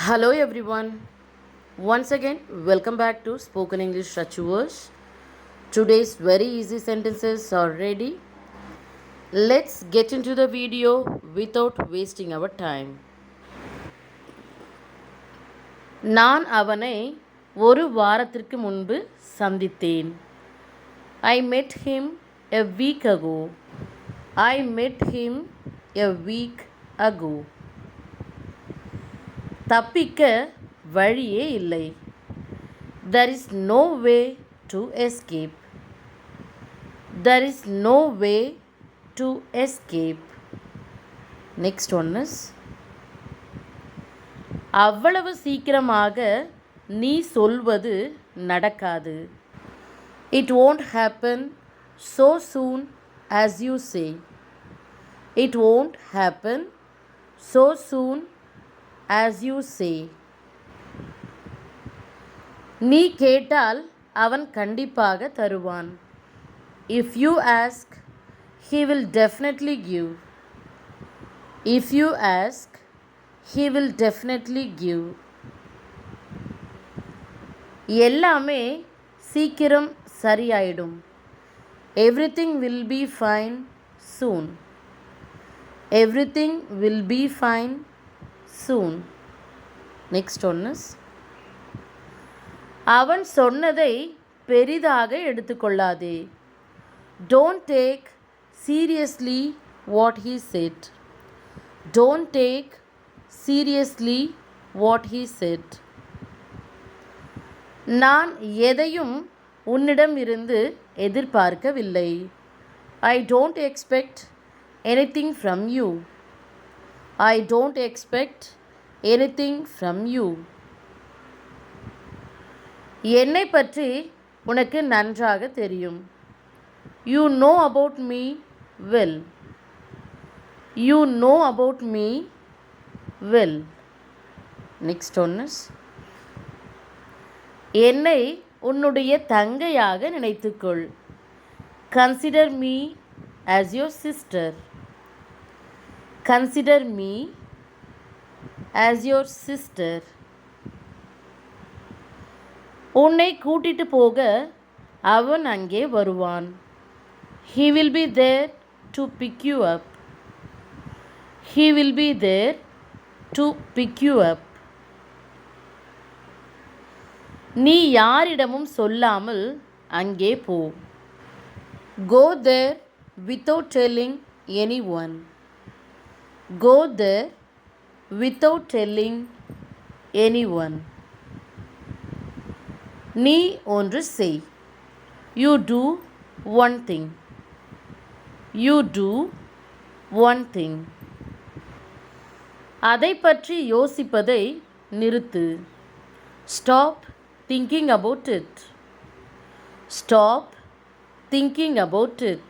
Hello everyone. Once again, welcome back to Spoken English Achievers. Today's very easy sentences are ready. Let's get into the video without wasting our time. நான் அவனை ஒரு வாரத்திற்கு முன்பு சந்தித்தேன். I met him a week ago. I met him a week ago. தப்பிக்க வழியே இல்லை. There is no way to escape. There is no way to escape. Next one is அவ்வளவு சீக்கிரமாக நீ சொல்வது நடக்காது. It won't happen so soon as you say. It won't happen so soon as you say. நீ கேட்டால் அவன் கண்டிப்பாக தருவான். If you ask, he will definitely give. If you ask, he will definitely give. எல்லாமே சீக்கிரம் சரியாயிடும். Everything will be fine soon. Everything will be fine soon. Next one is அவன் சொன்னதை பெரிதாக எடுத்துக்கொள்ளாதே. Don't take seriously what he said. Don't take seriously what he said. நான் எதையும் உன்னிடம் இருந்து எதிர்பார்க்கவில்லை. I don't expect anything from you. I don't expect anything from you. என்னை பற்றி உனக்கு நன்றாக தெரியும். You know about me well. You know about me well. Next one is என்னை உன்னுடைய தங்கையாக நினைத்துக்கொள். Consider me as your sister. Consider me as your sister. உன்னை கூட்டிட்டு போக அவன் அங்கே வருவான். He will be there to pick you up. He will be there to pick you up. நீ யாரிடமும் சொல்லாமல் அங்கே போ. Go there without telling anyone. Go there without telling anyone. நீ ஒன்று செய். You do one thing. You do one thing. அதை பற்றி யோசிப்பதை நிறுத்து. Stop thinking about it. Stop thinking about it.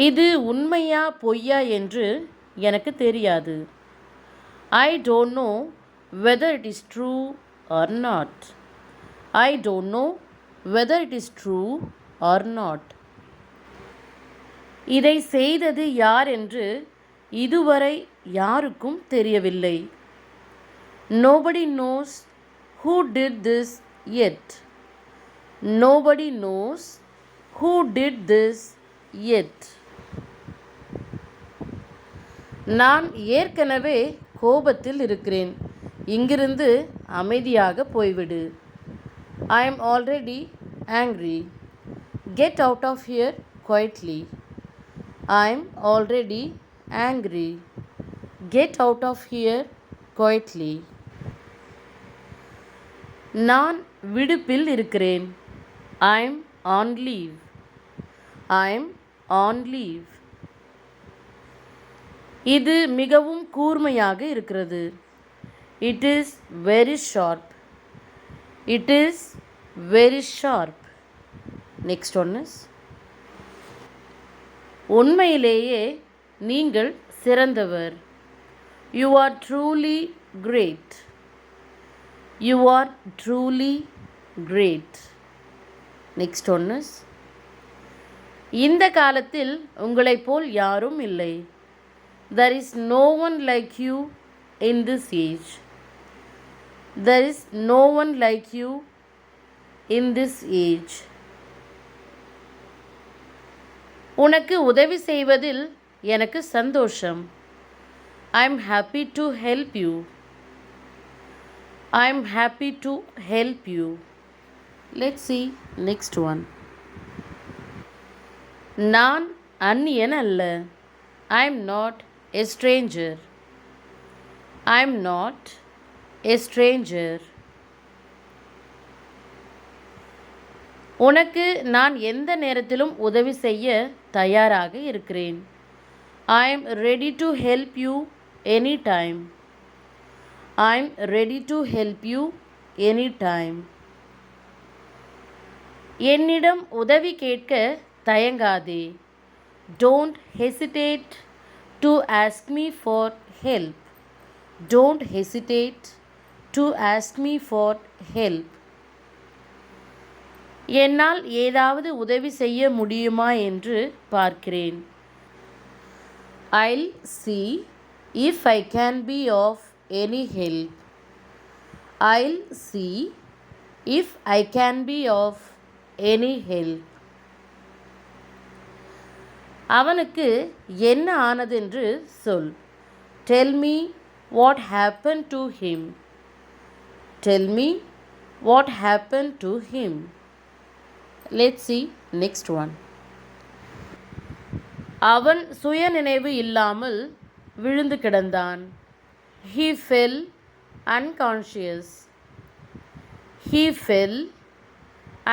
இது உண்மையா பொய்யா என்று எனக்கு தெரியாது. I don't know whether it is true or not. I don't know whether it is true or not. இதை செய்தது யார் என்று இதுவரை யாருக்கும் தெரியவில்லை. Nobody knows who did this yet. Nobody knows who did this yet. நான் ஏற்கனவே கோபத்தில் இருக்கிறேன். இங்கிருந்து அமைதியாக போய்விடு. I am already angry. Get out of here quietly. I am already angry. Get out of here quietly. நான் விடுப்பில் இருக்கிறேன். I am on leave. I am on leave. இது மிகவும் கூர்மையாக இருக்கிறது. It is very sharp. It is very sharp. Next one is உண்மையிலேயே நீங்கள் சிறந்தவர். You are truly great. You are truly great. Next one is இந்த காலத்தில் உங்களைப் போல் யாரும் இல்லை. There is no one like you in this age. There is no one like you in this age. உனக்கு உதவி செய்வதில் எனக்கு சந்தோஷம். I'm happy to help you. I'm happy to help you. Let's see next one. நான் அந்நியன் அல்ல. I'm not a stranger. I'm not a stranger. உனக்கு நான் எந்த நேரத்திலும் உதவி செய்ய தயாராக இருக்கிறேன். I am ready to help you anytime. I am ready to help you anytime. என்னிடம் உதவி கேட்க தயங்காதே. Don't hesitate to ask me for help. Don't hesitate to ask me for help. என்னால் ஏதாவது உதவி செய்ய முடியுமா என்று பார்க்கிறேன். I'll see if I can be of any help. I'll see if I can be of any help. அவனுக்கு என்ன ஆனதென்று சொல். Tell me what happened to him. Tell me what happened to him. Let's see next one. அவன் சுயநினைவு இல்லாமல் விழுந்து கிடந்தான். He fell unconscious. He fell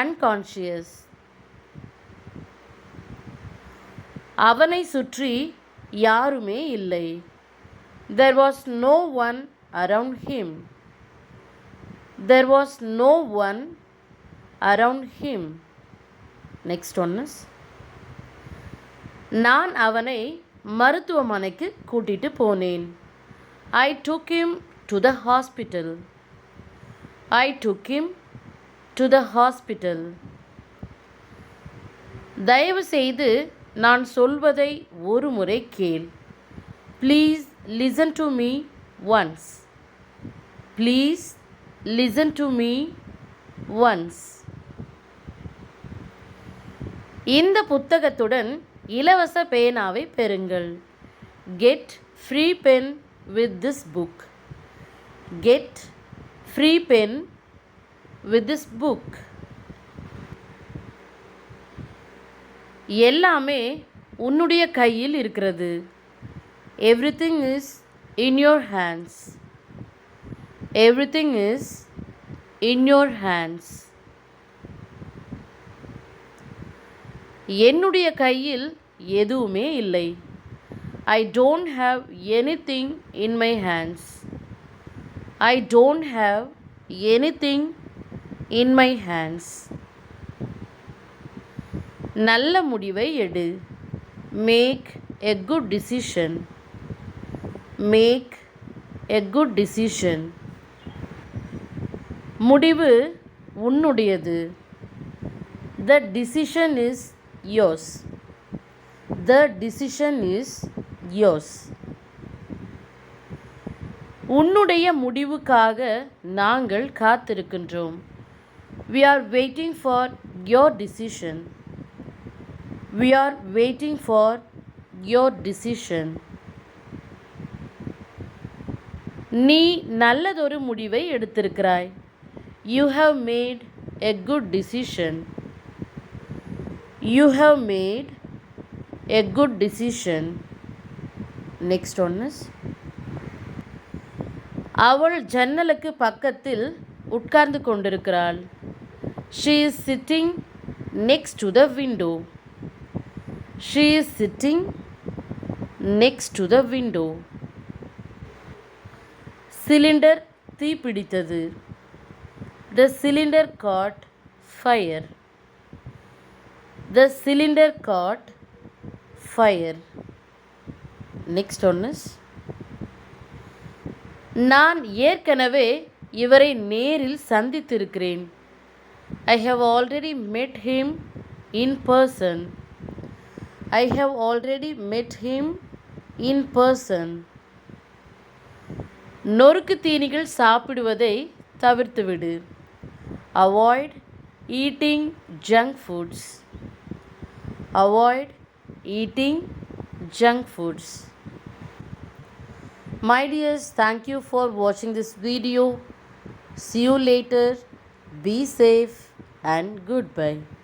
unconscious. அவனை சுற்றி யாருமே இல்லை. There was no one around him. There was no one around him. Next one is, நான் அவனை மருத்துவமனைக்கு கூட்டிட்டு போனேன். I took him to the hospital. I took him to the hospital. தயவு செய்து நான் சொல்வதை ஒரு முறை கேள். Please listen to me once. Please listen to me once. இந்த புத்தகத்துடன் இலவச பேனாவை பெறுங்கள். Get free pen with this book. Get free pen with this book. எல்லாமே உன்னுடைய கையில் இருக்கிறது. Everything is in your hands. Everything is in your hands. என்னுடைய கையில் எதுவுமே இல்லை. I don't have anything in my hands. I don't have anything in my hands. நல்ல முடிவை எடு. Make a good decision. Make a good decision. முடிவு உன்னுடையது. The decision is yours. The decision is yours. உன்னுடைய முடிவுக்காக நாங்கள் காத்திருக்கின்றோம். We are waiting for your decision. We are waiting for your decision. நீ நல்லதொரு முடிவை எடுத்திருக்கிறாய். You have made a good decision. You have made a good decision. Next one is, அவள் ஜன்னலுக்கு பக்கத்தில் உட்கார்ந்து கொண்டிருக்கிறாள். She is sitting next to the window. She is sitting next to the window. Cylinder தீப்பிடித்தது. The cylinder caught fire. The cylinder caught fire. Next one is, நான் ஏற்கனவே இவரை நேரில் சந்தித்திருக்கிறேன். I have already met him in person. I have already met him in person. நொறுக்கு தீனிகள் சாப்பிடுவதை தவிர்த்துவிடு. Avoid eating junk foods. Avoid eating junk foods. My dears, thank you for watching this video. See you later. Be safe and goodbye.